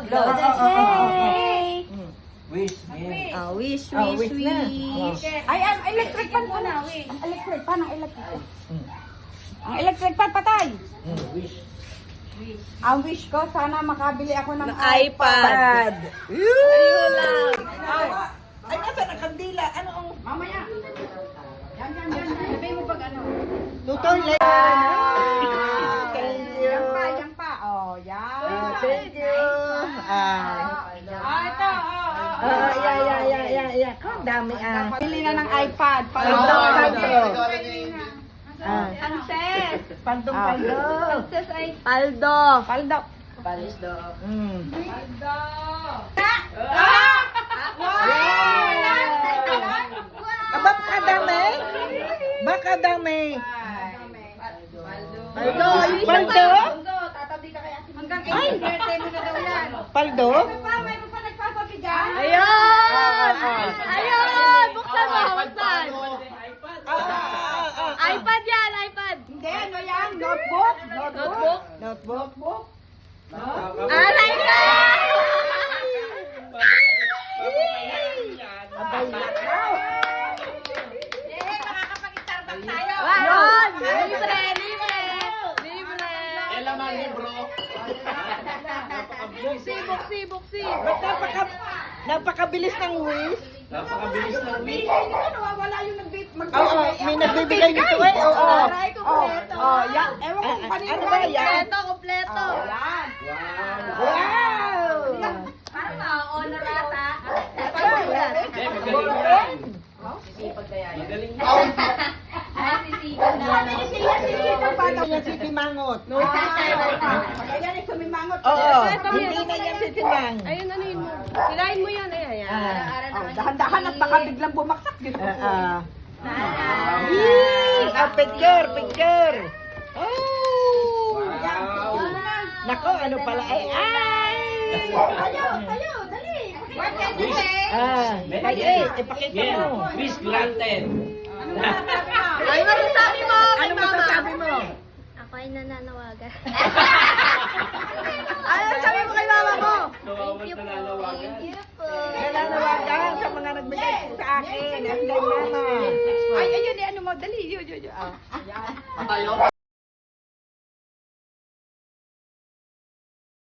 blow the cake. Wish. Wish, wish na. wish. Ay, ang electric pan po na. Ang electric pan, ang electric. Ang electric pan patay. Wish. Ang wish ko, sana makabili ako ng iPad. Ayun lang. Ay, nasa na kandila? Ano ang... Mamaya. Yan. Sabi mo pag ano. Tutor lang. Thank you. Yan pa. Oh, yan. Thank you. Ito. Yeah. Ang dami Pili na ng iPad. Princess. Paldo. Princess ay Paldo. Paldo. Baka dami. Paldo. Paldo? Tatabi ka kaya. Hanggang 18 birthday mo na daw yan. Paldo? Mayroon pa nagpapabigyan? Ayun! Ayun! Buksan mo! Buksan! iPad yan! iPad! Hindi, ano yan? Notebook? Notebook? Notebook? Alay ka! Makakapag-startup tayo. Ayun! Libre! Libre! Libre! Elaman libro. Buksi! Buksi! Ba't napakabilis ng wish? Napakabilis ng wish. Hindi ko nawawala yung mag-bake. Oo, may nagbibigay nito eh. Oo. Aray ko kompleto! Yan. Ewan ko kung kanino Ano ba yan? Kompleto! Yan. Wow! Parang ma-honor ata. Paano yan si Timangot? Kaya yan, sumimangot. Oo, hindi na yan si Timang. Ayun, ano yun mo? Sirain mo yan. Ayan. Dahan-dahan at baka biglang bumaksak. Picture. Oh! Nako, ano pala? Ay! Tayo, dali. What can you say? Ipakita mo. Wish granted. Ay, masasabi mo kay Ano mama? masasabi mo? Ako ay nananawagan. Ano sabi mo kay mama mo? Thank you po. Thank you po. Nananawagan sa mga nagbigay sa akin. At kay mama. Ay, ayun, ano mo, dali. Yun. Patayo.